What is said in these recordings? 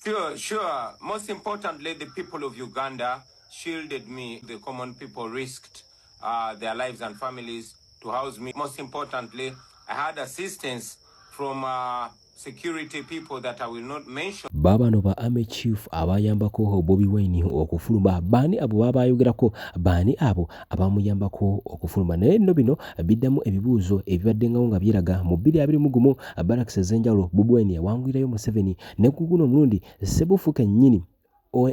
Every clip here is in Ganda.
Sure. Most importantly, the people of Uganda shielded me. The common people risked their lives and families to house me. Most importantly, I had assistance from security people that I will not mention. Babano ba Army Chief abayambako Bobi Wine okufuluma bani abo babayogerako bani abo abamuyambako okufuluma naye nno bino biddamu ebibuuzo ebibadde nga byeraga mu 2021 Barracks ezenjalo Bobi Wine yawangwirayo Museveni ne kuguno mulundi Sebufuka nnyini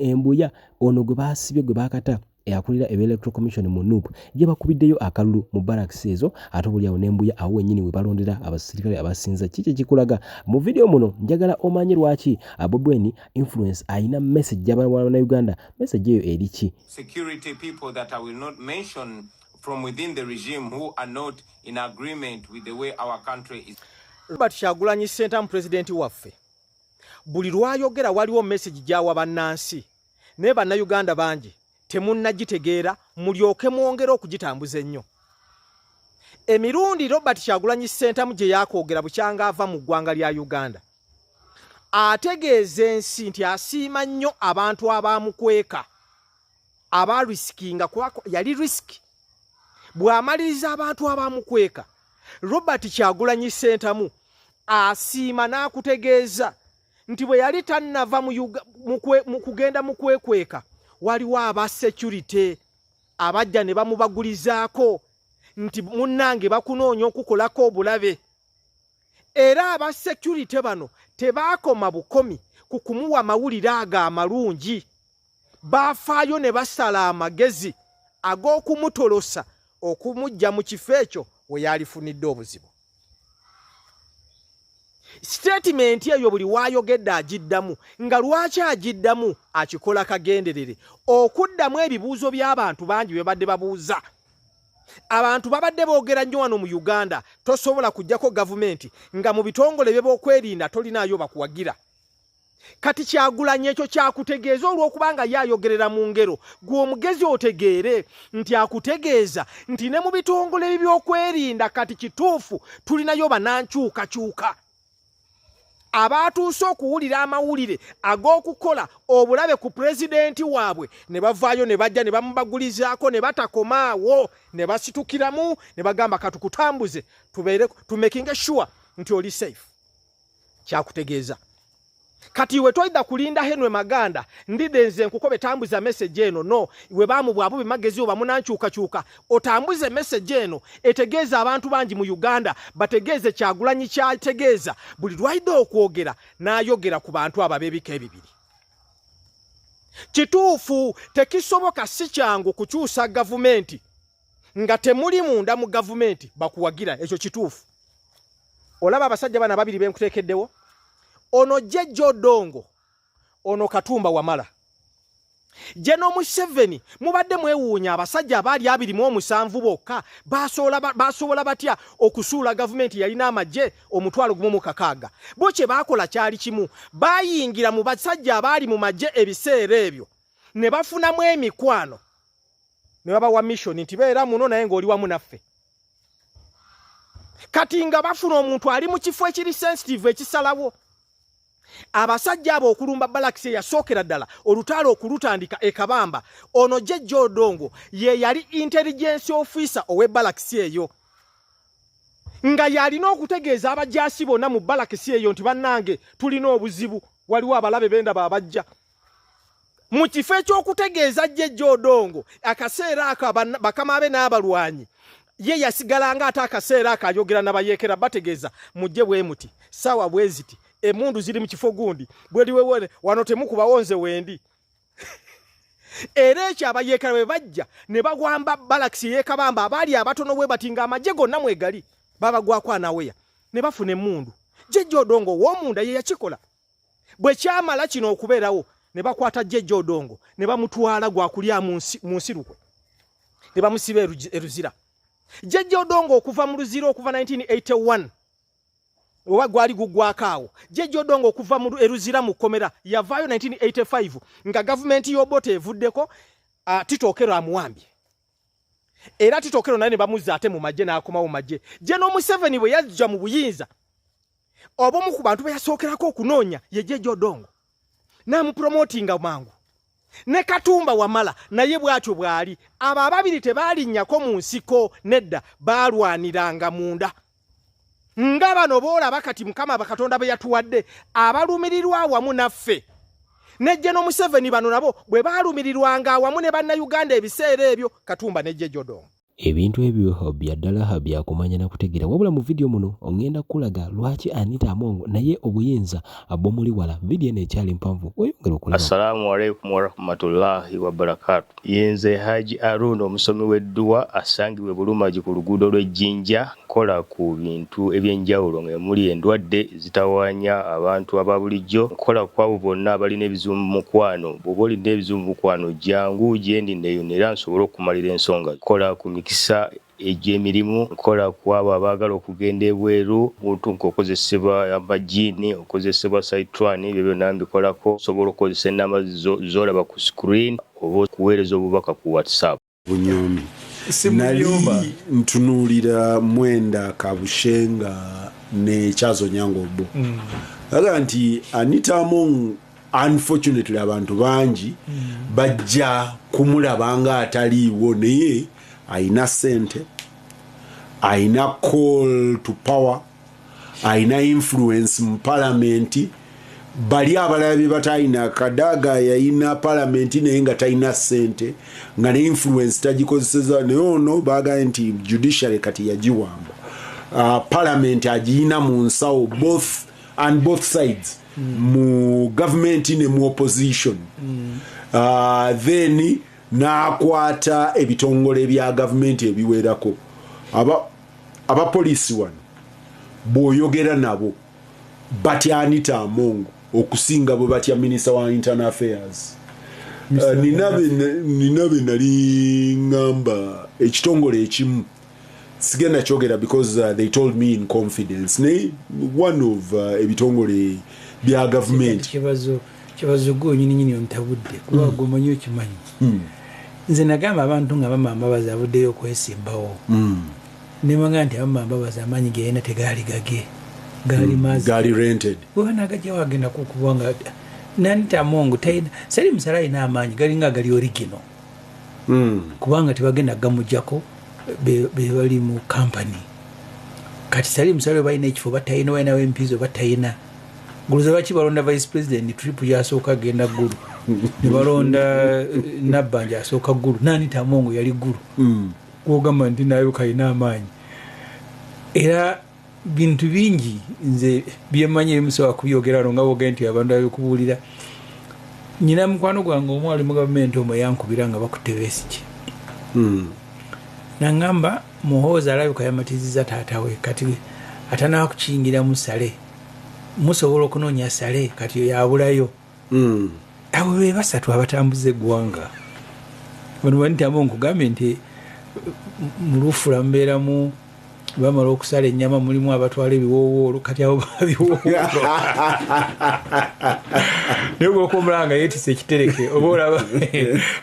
embuya ono gwe basibye gwe bakata eyakulira Electoral Commission mu NUP ye bakubiddeyo akalulu mu Barracks ezo ate buli awo nembuya awo wennyini we balondera abasirikale abasinza kiki kikulaga mu video muno njagala omanye lwaki Bobi Wine influence ayina message y'abana Uganda message eyo eriki security people that I will not mention from within the regime who are not in agreement with the way our country is. Robert Kyagulanyi Ssentamu president waffe buli lwayogera waliwo message gyawa bannansi ne bannayuganda bangi temunnagitegeera mulyoke mwongera okugitambuza ennyo. Emirundi Robert Kyagulanyi Ssentamu gye yakoogera bukyanga ava mu ggwanga lya Uganda ategeeza ensi nti asiima nnyo abantu abamukweka abarisikinga yali risk bw'amaliriza abantu abamukweka Robert Kyagulanyi Ssentamu asiima n'akutegeeza nti bwe yali tannava mu kugenda mu kwekweka waliwo aba security abajja ne bamubagulizaako nti munnange bakunoonya okukolako obulabe era aba security bano tebaakoma bukomi ku kumuwa mawulire aga amalungi baafaayo ne basala amagezi ag'okumutolosa okumujja mu kifo ekyo we yalifunidde obuzibu. Statement eyo buli waayogedde agiddamu nga lwaki agiddamu akikola kagenderere okuddamu ebibuuzo by'abantu bangi bye badde babuuza. Abantu babadde boogera nnyo wano mu Uganda tosobola kujjako gavumenti nga mu bitongole bye b'okwerinda tolinaayo bakuwagira. Kati Kyagulanyi ekyo kyakutegeeza olw'okubanga yayogerera mu ngero gwe omugezi otegeere nti akutegeeza nti ne mu bitongole by'okwerinda kati kituufu tulinayo banankyukakyuka abatuuse okuwulira amawulire ag'okukola obulabe ku pulezidenti waabwe ne bavaayo ne bajja ne bamubagulizaako ne batakomaawo ne basitukiramu ne bagamba katukutambuze tumekinge sure nti oli safe. Kyakutegeeza kati iwe toida kulinda Henry Maganda ndidenze nkukobe tambuza message eno no iwe bamu bwabu bimagezi oba munankyukakyuka otambuze message eno etegeeza abantu bangi mu Uganda bategeeze Kyagulanyi kyategeeza buli lwaida okwogera n'ayogera ku bantu ababebika ebibiri. Kituufu tekisoboka si kyangu kukyusa gavumenti nga temuli munda mu gavumenti bakuwagira ekyo kituufu. Olaba abasajja bana babiri benkuteekeddewo ono Jeje Odongo ono Katumba Wamala Jeno Museveni mubadde mwewuunya abasajja abali 27 bokka basobola batya okusuula gavumenti yalina amagye omutwalo gumu mu kakaaga bo kye bakola kyali kimu bayingira mu basajja abali mu magye ebiseera ebyo ne bafunamu emikwano ne babawa mission nti beera muno naye ng'oli wamu naffe. Kati nga bafuna omuntu ali mu kifo ekiri sensitive ekisalawo abasajja abo okulumba Barracks yasookera ddala olutalo okulutandika ekabamba ono Jeje Odongo ye yali intelligence officer owe Barracks eyo nga yalina okutegeeza abajjaasi bonna mu Barracks eyo nti bannange tulina obuzibu waliwo abalabe benda babajja mu kifo ekyokutegeeza Jeje Odongo akaseera ako bakama be n'abalwanyi ye yasigalanga ate akaseera akayogera n'abayeekera bategeeza mujje bwe muti sawa bweziti emundu ziri mu kifo gundi bweliwewe wano temukuba wonze wendi era ekyo abayeekera bwe bajja ne bagwamba Barracks yeekabamba abali abatono bwe batinga amagye gonna mwegali babagwako anaweya ne bafuna emundu. Jeje Odongo w'omunda ye yakikola bwe kyamala kino okubeerawo ne bakwata Jeje Odongo ne bamutwala gwakulya mu nsirukwe ne bamusiba eruzira. Jeje Odongo okuva mu luzira okuva 1981 owa gwali gugwakaawo Jeje Odongo okuva mu eruzira mu komera yavaayo 1985 nga gavumenti y'Obote evuddeko Titokero amuwambye era Titokero naye ne bamuzza ate mu magye n'akomawo magye. Jeno Museveni bwe yajja mu buyinza obomu ku bantu be yasookerako okunoonya ye Jeje Odongo namupromotinga mangu ne Katumba Wamala naye bwatyo bwali abo ababiri tebalinnyako mu nsiko nedda balwaniranga munda nga bano boolaba kati Mukama bakatonda be yatuwadde abalumirirwa awamu naffe nejje no Museveni bano nabo bwe balumirirwanga awamu ne bannayuganda ebiseera ebyo Katumba nejje Jodong. Ebintu ebyo byaddala byakumanya na kutegeera wabula mu video muno ongenda kulaga lwaki Anita Among naye obuyinza abomuli wala video ne kyali mpanvu oyongera okulaba. Assalamu alaikum wa rahmatullahi wa barakatuh. Yenze Haji Arun omusomi w'edduwa asangibwe Bulumaji ku luguudo lw'Ejjinja kola ku bintu ebyenjawulo ng'emuli endwadde zitawaanya abantu ababulijjo kola kwabo bonna abalina ebizibu mu mukwano bw'oba olina ebizibu mu mukwano jangu gyendi neeyonera nsobole okumalira ensonga kola ku mikisa egy'emirimu nkola kwabo abaagala okugenda ebweru muntu nk'okozesebwa amajiini okozesebwa saitwani ebyo byonna mbikolako osobola okukozesa ennamba z'olaba ku screen oba okuweereza obubaka ku WhatsApp. Bunyomi nali ntunuulira Mwenda Kabushenga ne Kyazo Nyangobo aga nti Anita Among unfortunately abantu bangi bajja kumulabanga ataliiwo naye aina sente, aina call to power, aina influence mu parliament, bali abalabi bataina Kadaga yaina parliament naye nga taina sente nga ne influence tagikozeseza ne ono baga nti judiciary kati yajiwamba parliament agiina mu nsawo both sides mu government ne mu opposition then nakwata ebitongole bya government ebiwerako aba police wano boyogera nabo batya Anita Among okusinga bwe batya minister wa internal affairs. Ninabe nali ngamba ekitongole ekimu sigenda kyogera because they told me in confidence one of ebitongole bya government kibazo go nyini ontabudde kuba gomanyo kimanyi nze nagamba abantu nga bamamba bazabuddeyo okwesimbawo nemanga nti abamamba bazamanyi genda tegali gage gali mazi gali rented wana gaje wagenda kukubanga Anita Among taina sali msarai na amanyi gali nga gali original kubanga tibagenda gamujjako be bali mu company kati sali msarai bayina ekifo batayina wena wempizo batayina guluza bachi balonda vice president trip yasooka genda gulu ne balonda Nabbanja asooka gulu Anita Among yali gulu kugamba ndi nayo kayina amanyi era bintu bingi nze byemanye musawa kubyogera nga bogenti abantu abikubuulira nyina mukwano gwange omwali mu government omo yankubiranga bakutebesiki nangamba muhoza alayo kayamatiziza taatawe kati atana kukingira musale musobola okunonya sale kati yabulayo abo be basatu abatambuze gwanga bano Anita Among kugambe nti mulufula mbeera mu bamala okusala ennyama mulimu abatwala ebiwoowoolo kati abo babiwoowoolo naye gwokomulanga yeetise ekitereke oba olaba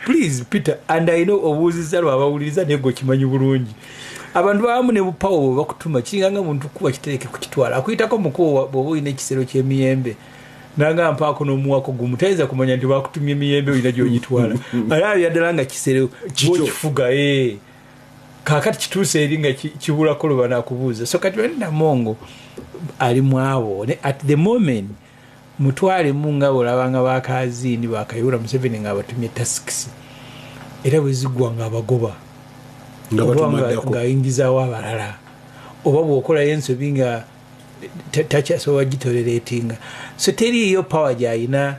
please Peter and I know obuuziza lwabawuliriza naye gwe kimanyi bulungi abantu bamu ne bupawo bwe bakutuma kiringanga muntu kuba kitereke kukitwala akuyitako mukuwa bw'oba olina ekisero ky'emiyembe nanga mpaako n'omuwako gumu tayinza kumanya nti bakutumya emiyembe olina gy'ogitwala alabya ddala nga kisero bwokifuga kakati kituuse eri nga kibulako lwe banakubuuza so kati Anita Among ali mwabo at the moment mutwale munga olabanga bakazini bakayura Museveni nga batumye tasks era bwezigwa nga abagoba nga ayingizawo abalala oba bw'okola yensobi nga takyasobola gitoleratinga so teriyo power gyayina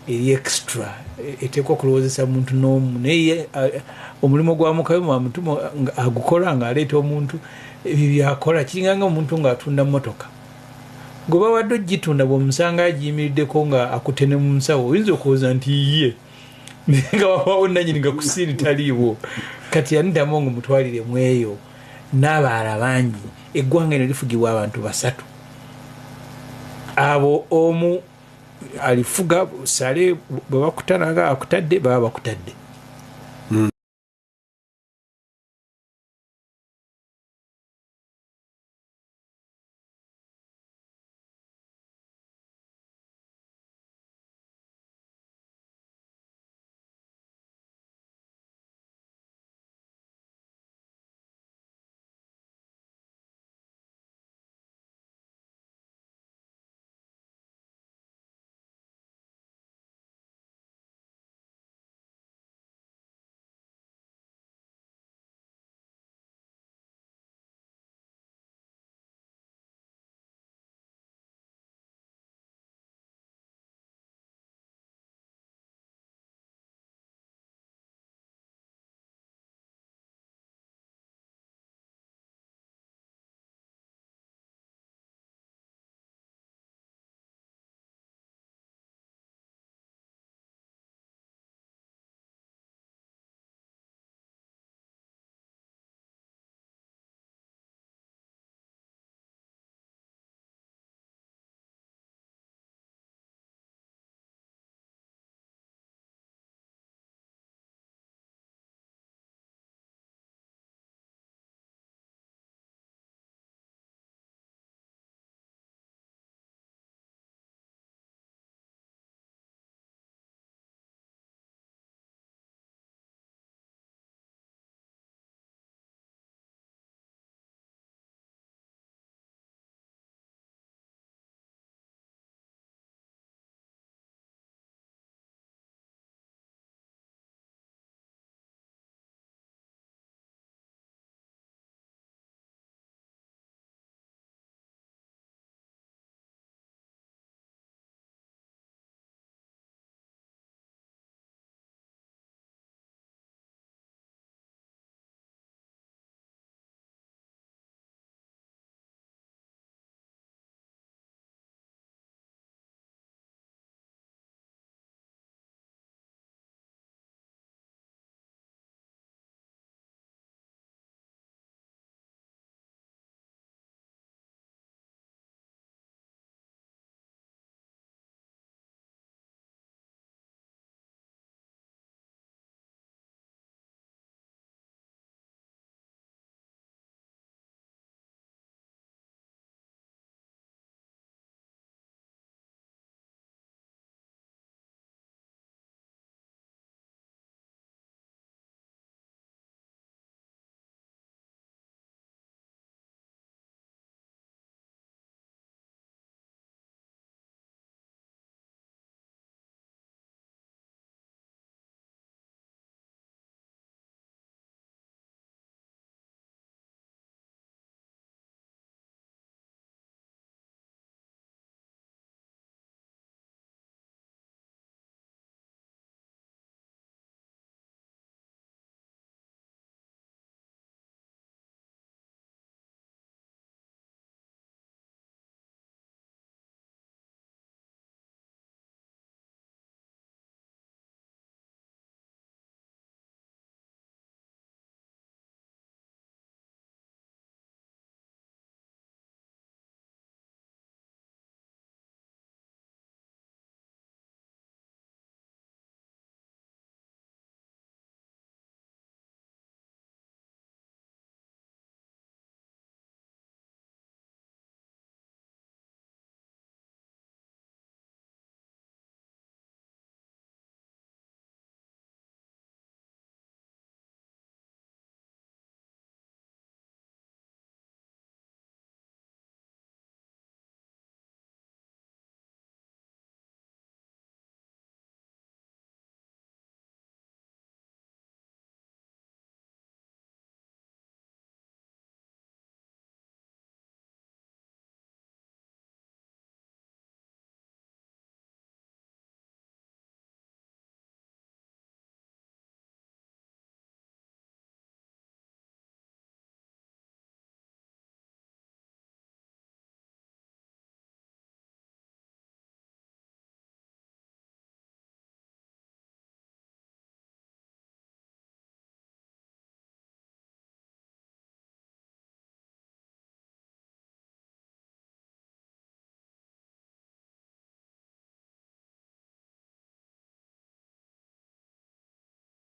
eri extra eteekwa okulowoozesa muntu n'omu naye omulimu gwa Mukama mutuma agukola nga aleeta omuntu ebyo byakola kiringanga omuntu ng'atunda mmotoka goba wadde ogitunda bw'omusanga agiyimiriddeko nga akutene mu nsawo oyinza okulowooza nti ye nga wabawo nanyini nga kusiini taliiwo kati Anita Among mutwalire mu eyo n'abaala bangi eggwanga eno lifugibwa abantu basatu abo omu alifuga sale bwe bakutanaga akutadde baba bakutadde